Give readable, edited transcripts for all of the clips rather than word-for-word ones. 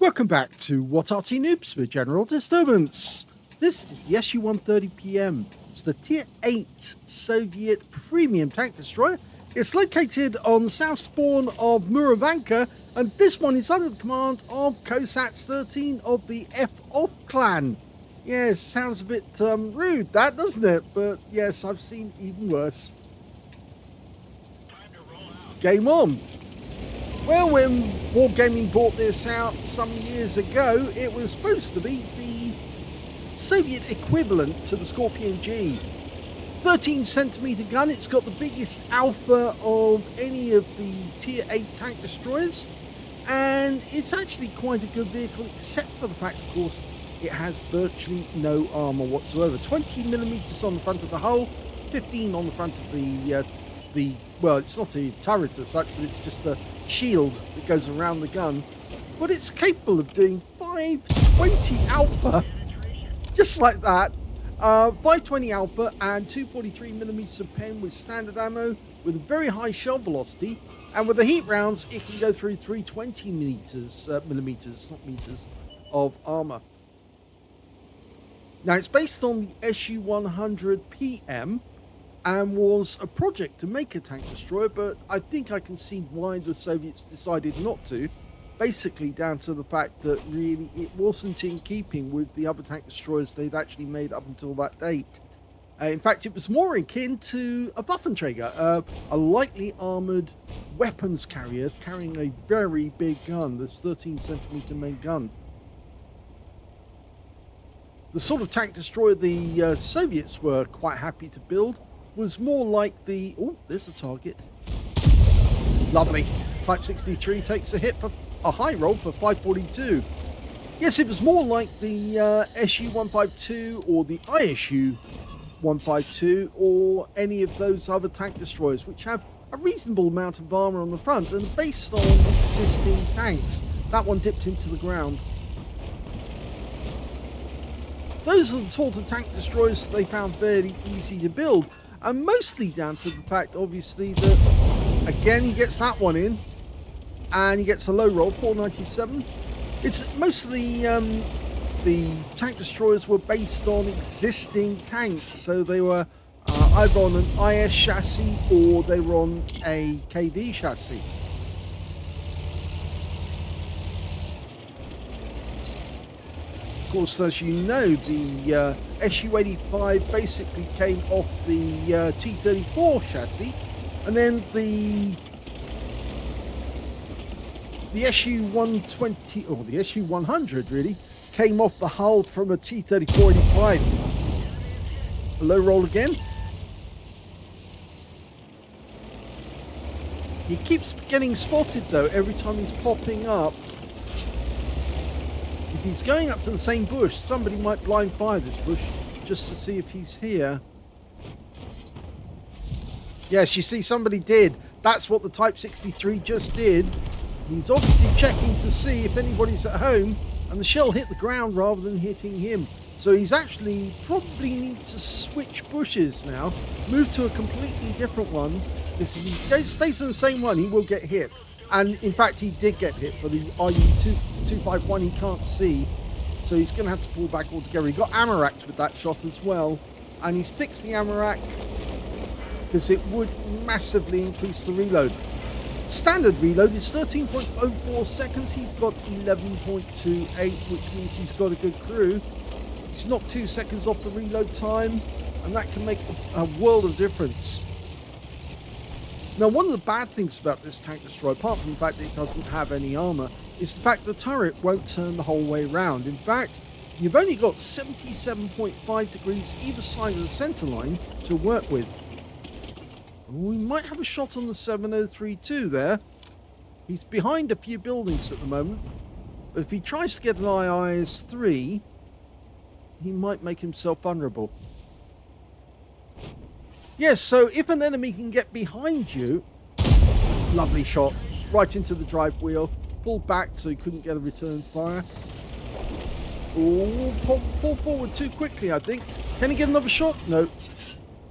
Welcome back to What Arty Noobs with General Disturbance. This is the SU-130PM. It's the Tier 8 Soviet premium tank destroyer. It's located on the south spawn of Murovanka, and this one is under the command of kosats13 of the F-Off clan. Yes, sounds a bit rude, that, doesn't it? But yes, I've seen even worse. Game on. Well, when Wargaming brought this out some years ago, it was supposed to be the Soviet equivalent to the Scorpion G. 13cm gun, it's got the biggest alpha of any of the Tier 8 tank destroyers, and it's actually quite a good vehicle, except for the fact, of course, it has virtually no armour whatsoever. 20mm on the front of the hull, 15 on the front of the well, it's not a turret as such, but it's just the shield that goes around the gun. But it's capable of doing 520 alpha, just like that. 520 alpha and 243mm of pen with standard ammo, with a very high shell velocity, and with the heat rounds, it can go through 320 millimeters, not meters, of armor. Now, it's based on the SU-130PM, and was a project to make a tank destroyer, but I think I can see why the Soviets decided not to, basically down to the fact that really it wasn't in keeping with the other tank destroyers they'd actually made up until that date. In fact, it was more akin to a Waffenträger, a lightly armoured weapons carrier carrying a very big gun, this 13cm main gun. The sort of tank destroyer the Soviets were quite happy to build was more like the... Oh, there's the target. Lovely. Type 63 takes a hit for a high roll for 542. Yes, it was more like the SU-152 or the ISU-152 or any of those other tank destroyers, which have a reasonable amount of armour on the front and are based on existing tanks. That one dipped into the ground. Those are the sort of tank destroyers that they found fairly easy to build. And mostly down to the fact, obviously, that, again, he gets that one in, and he gets a low roll, 497. It's most of the tank destroyers were based on existing tanks, so they were either on an IS chassis or they were on a KV chassis. Of course, as you know, the SU-85 basically came off the T-34 chassis, and then the SU-120, or the SU-100 really, came off the hull from a T-34-85. A low roll again. He keeps getting spotted though every time he's popping up. If he's going up to the same bush, somebody might blind fire this bush just to see if he's here. Yes, you see, somebody did. That's what the Type 63 just did. He's obviously checking to see if anybody's at home, and the shell hit the ground rather than hitting him. So he's actually probably needs to switch bushes now, move to a completely different one, because if he stays in the same one, he will get hit. And in fact, he did get hit for the RU-251 he can't see, so he's going to have to pull back altogether. He got ammo racked with that shot as well, and he's fixed the ammo rack because it would massively increase the reload. Standard reload is 13.04 seconds. He's got 11.28, which means he's got a good crew. He's knocked 2 seconds off the reload time, and that can make a world of difference. Now, one of the bad things about this tank destroyer, apart from the fact that it doesn't have any armour, is the fact the turret won't turn the whole way round. In fact, you've only got 77.5 degrees either side of the centre line to work with. We might have a shot on the 7032 there. He's behind a few buildings at the moment, but if he tries to get an IS-3, he might make himself vulnerable. Yes, so if an enemy can get behind you, lovely shot, right into the drive wheel, pulled back so he couldn't get a return fire. Oh, pull forward too quickly, I think. Can he get another shot? No.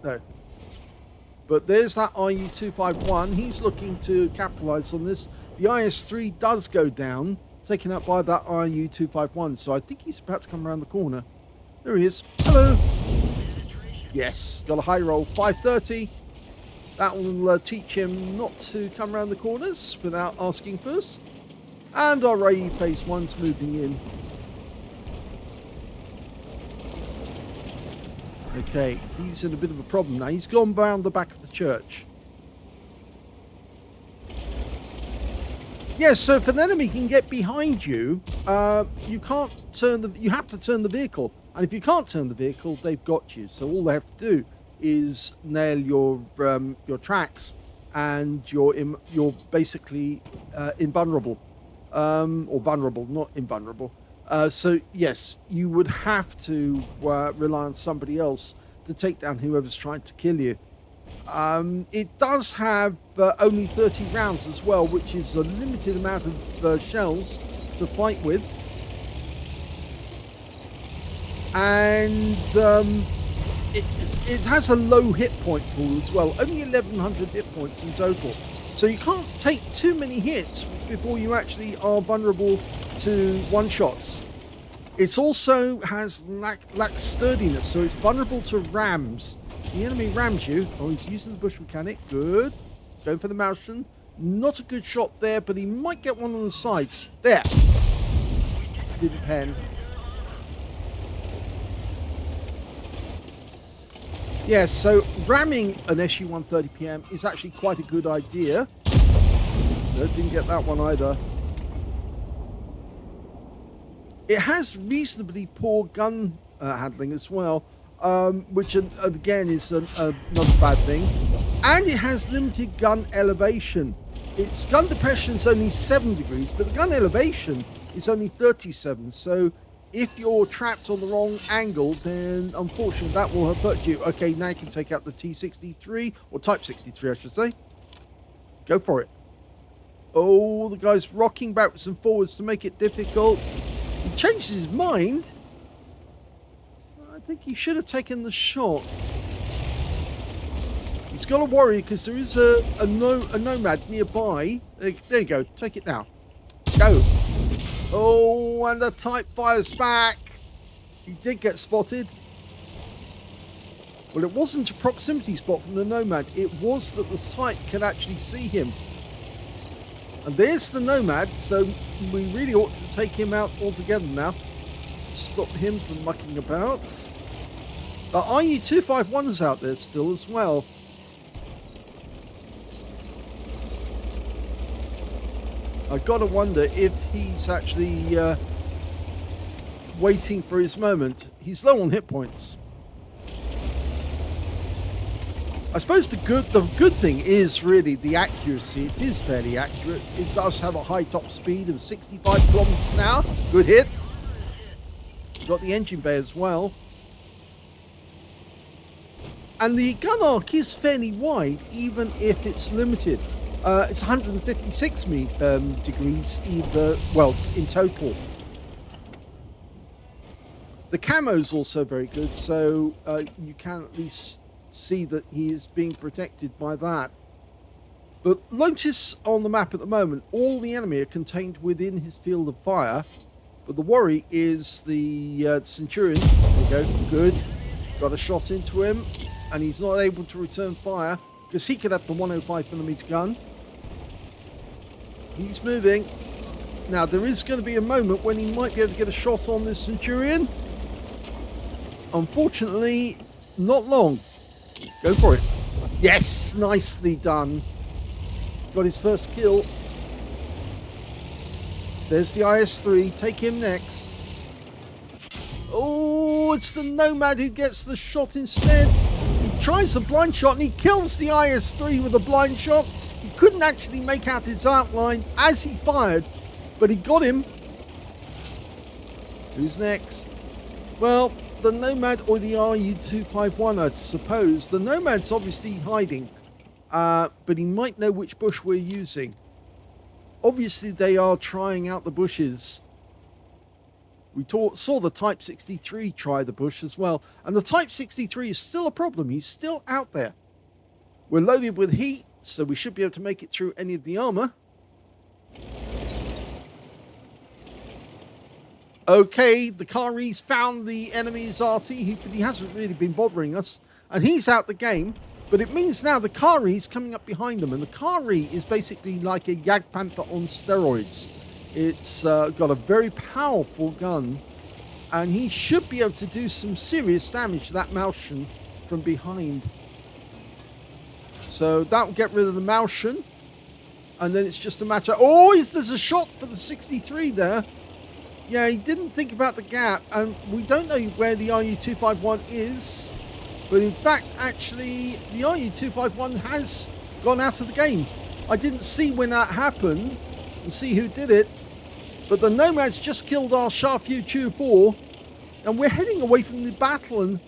No. But there's that RU-251. He's looking to capitalise on this. The IS-3 does go down. taken out by that RU-251. So I think he's about to come around the corner. There he is. Hello. Yes, got a high roll. 530. That will teach him not to come around the corners without asking first. And our AE phase 1's moving in. Okay, he's in a bit of a problem now. He's gone round the back of the church. Yes, so if an enemy can get behind you, you can't turn you have to turn the vehicle. And if you can't turn the vehicle, they've got you. So all they have to do is nail your tracks, and you're basically invulnerable, or vulnerable, not invulnerable. So yes, you would have to rely on somebody else to take down whoever's trying to kill you. It does have only 30 rounds as well, which is a limited amount of shells to fight with. And it has a low hit point pool as well, only 1100 hit points in total. So you can't take too many hits before you actually are vulnerable to one-shots. It also has lacks sturdiness, so it's vulnerable to rams. The enemy rams you. Oh, he's using the bush mechanic. Good. Going for the Martian. Not a good shot there, but he might get one on the sides. There. Didn't pen. Yes, so ramming an SU-130PM is actually quite a good idea. No, didn't get that one either. It has reasonably poor gun handling as well, which again is not a bad thing. And it has limited gun elevation. Its gun depression is only 7 degrees, but the gun elevation is only 37. So if you're trapped on the wrong angle, then unfortunately that will hurt you. Okay, now you can take out the T63, or Type 63 I should say. Go for it. Oh, the guy's rocking backwards and forwards to make it difficult. He changes his mind. I think he should have taken the shot. He's got to worry because there is a nomad nearby. There you go. Take it now. Go. Oh, and the Type fires back. He did get spotted. Well, it wasn't a proximity spot from the nomad. It was that the Type can actually see him. And there's the nomad, so we really ought to take him out altogether now. Stop him from mucking about. The RU-251's out there still as well. I've got to wonder if he's actually waiting for his moment. He's low on hit points. I suppose the good thing is really the accuracy. It is fairly accurate. It does have a high top speed of 65 kilometers an hour. Good hit. Got the engine bay as well. And the gun arc is fairly wide, even if it's limited. It's 156 degrees either, well, in total. The camo's also very good, so you can at least see that he is being protected by that. But notice on the map at the moment, all the enemy are contained within his field of fire. But the worry is the Centurion. There you go, good. Got a shot into him, and he's not able to return fire because he could have the 105mm gun. He's moving. Now, there is going to be a moment when he might be able to get a shot on this Centurion. Unfortunately, not long. Go for it. Yes, nicely done. Got his first kill. There's the IS-3. Take him next. Oh, it's the Nomad who gets the shot instead. He tries a blind shot and he kills the IS-3 with a blind shot. He couldn't actually make out his outline as he fired, but he got him. Who's next? Well, the Nomad or the RU-251, I suppose. The Nomad's obviously hiding, but he might know which bush we're using. Obviously, they are trying out the bushes. We saw the Type 63 try the bush as well. And the Type 63 is still a problem. He's still out there. We're loaded with heat, so we should be able to make it through any of the armor. Okay, the Kari's found the enemy's Arty, but he hasn't really been bothering us. And he's out the game. But it means now the Kari's coming up behind them. And the Kari is basically like a Jagdpanther on steroids. It's got a very powerful gun. And he should be able to do some serious damage to that Malshan from behind. So that will get rid of the Malshan. And then it's just a matter... Oh, there's a shot for the 63 there. Yeah, he didn't think about the gap. And we don't know where the RU-251 is. But in fact, actually, the RU-251 has gone out of the game. I didn't see when that happened. We'll see who did it. But the Nomads just killed our Sharfu-2-4. And we're heading away from the battle. And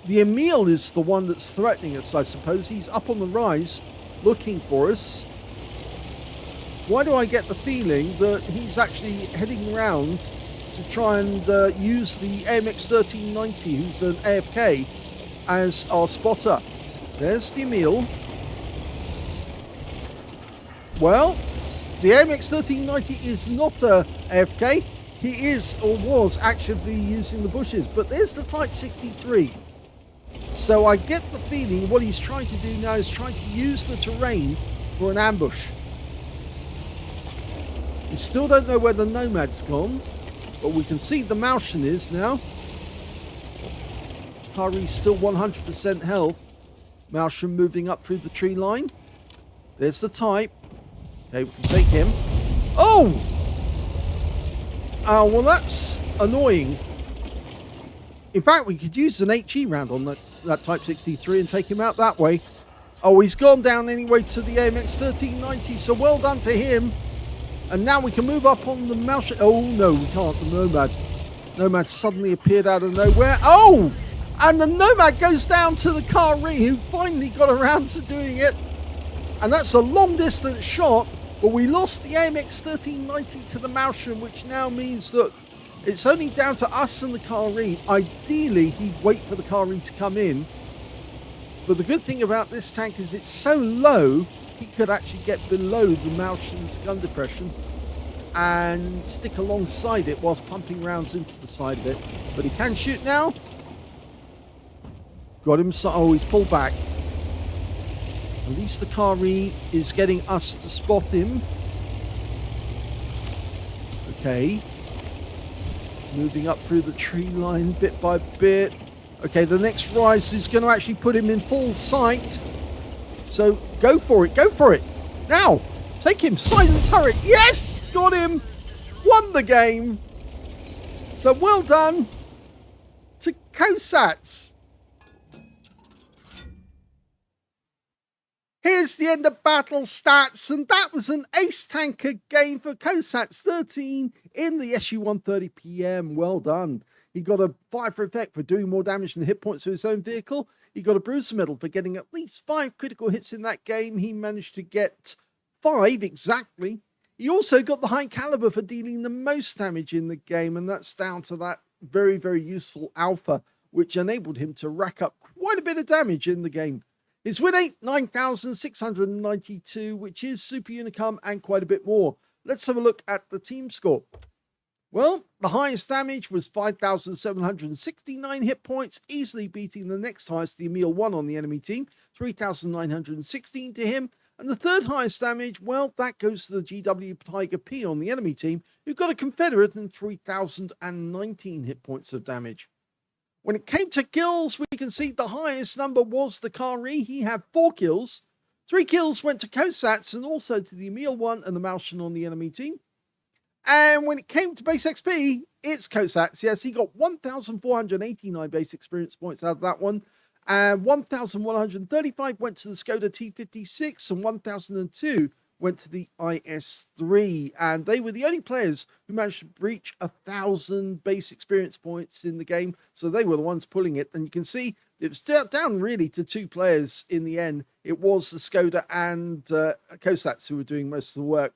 the Emil is the one that's threatening us, I suppose. He's up on the rise, looking for us. Why do I get the feeling that he's actually heading around to try and use the AMX1390, who's an AFK, as our spotter? There's the Emil. Well, the AMX1390 is not a AFK. He is, or was, actively using the bushes. But there's the Type 63. So I get the feeling what he's trying to do now is trying to use the terrain for an ambush. We still don't know where the Nomad's gone, but we can see the Malshan is now. Kari's still 100% health. Malshan moving up through the tree line. There's the Type. Okay, we can take him. Oh! Oh, well, that's annoying. In fact, we could use an HE round on that Type 63 and take him out that way. Oh, he's gone down anyway to the AMX 1390, so well done to him. And now we can move up on the Malshan. Oh, no, we can't. The Nomad. Nomad suddenly appeared out of nowhere. Oh! And the Nomad goes down to the Kari, who finally got around to doing it. And that's a long-distance shot, but we lost the AMX 1390 to the Malshan, which now means that it's only down to us and the Kari. Ideally, he'd wait for the Kari to come in. But the good thing about this tank is it's so low, he could actually get below the Malshan's gun depression and stick alongside it whilst pumping rounds into the side of it. But he can shoot now. Got him. Oh, he's pulled back. At least the Kari is getting us to spot him. Okay. Moving up through the tree line bit by bit. Okay, the next rise is going to actually put him in full sight. So go for it. Go for it. Now, take him. Silent turret. Yes! Got him. Won the game. So well done to Kosats. Here's the end of battle stats, and that was an ace tanker game for kosats13 in the SU-130PM. Well done. He got a 5 for effect for doing more damage than hit points to his own vehicle. He got a bruiser medal for getting at least 5 critical hits in that game. He managed to get 5 exactly. He also got the high caliber for dealing the most damage in the game, and that's down to that very, very useful alpha, which enabled him to rack up quite a bit of damage in the game. His win rate, 9,692, which is super unicum and quite a bit more. Let's have a look at the team score. Well, the highest damage was 5,769 hit points, easily beating the next highest, the Emil 1 on the enemy team, 3,916 to him. And the third highest damage, well, that goes to the GW Tiger P on the enemy team, who got a Confederate and 3,019 hit points of damage. When it came to kills, we can see the highest number was the Kari. He had 4 kills. 3 kills went to Kosats and also to the Emil 1 and the Malshan on the enemy team. And when it came to base XP, it's Kosats. Yes, he got 1,489 base experience points out of that one. And 1,135 went to the Skoda T56 and 1,002 went to the IS3. And they were the only players who managed to breach 1,000 base experience points in the game. So they were the ones pulling it. And you can see it was down really to 2 players in the end. It was the Skoda and Kosats who were doing most of the work.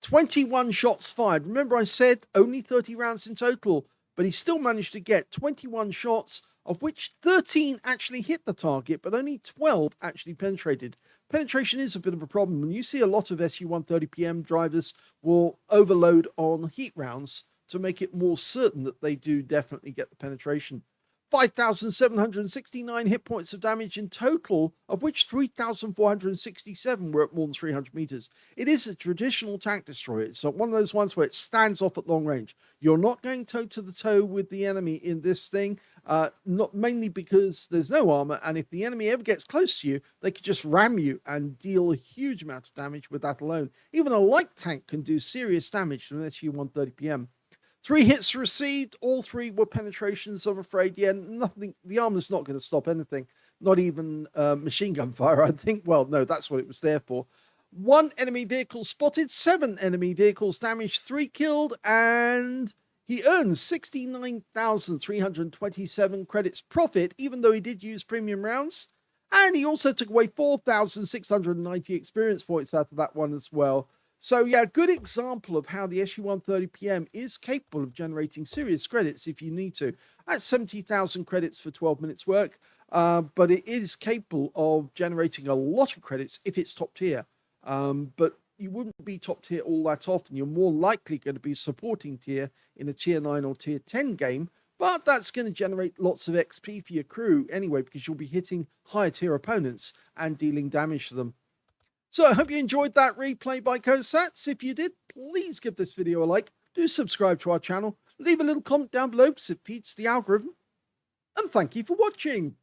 21 shots fired. Remember I said only 30 rounds in total, but he still managed to get 21 shots of which 13 actually hit the target, but only 12 actually penetrated. Penetration is a bit of a problem, and you see a lot of SU-130PM drivers will overload on heat rounds to make it more certain that they do definitely get the penetration. 5,769 hit points of damage in total, of which 3,467 were at more than 300 meters. It is a traditional tank destroyer. It's one of those ones where it stands off at long range. You're not going toe to the toe with the enemy in this thing, not mainly because there's no armor, and if the enemy ever gets close to you, they could just ram you and deal a huge amount of damage with that alone. Even a light tank can do serious damage to an SU-130PM. 3 hits received, all 3 were penetrations, I'm afraid. Yeah, nothing, the armor's not going to stop anything, not even machine gun fire, I think. Well, no, that's what it was there for. 1 enemy vehicle spotted, 7 enemy vehicles damaged, 3 killed, and he earns 69,327 credits profit, even though he did use premium rounds. And he also took away 4,690 experience points out of that one as well. So yeah, good example of how the SU-130PM is capable of generating serious credits if you need to. That's 70,000 credits for 12 minutes work, but it is capable of generating a lot of credits if it's top tier. But you wouldn't be top tier all that often. You're more likely going to be supporting tier in a tier 9 or tier 10 game, but that's going to generate lots of XP for your crew anyway, because you'll be hitting higher tier opponents and dealing damage to them. So I hope you enjoyed that replay by Kosats. If you did, please give this video a like. Do subscribe to our channel. Leave a little comment down below because it feeds the algorithm. And thank you for watching.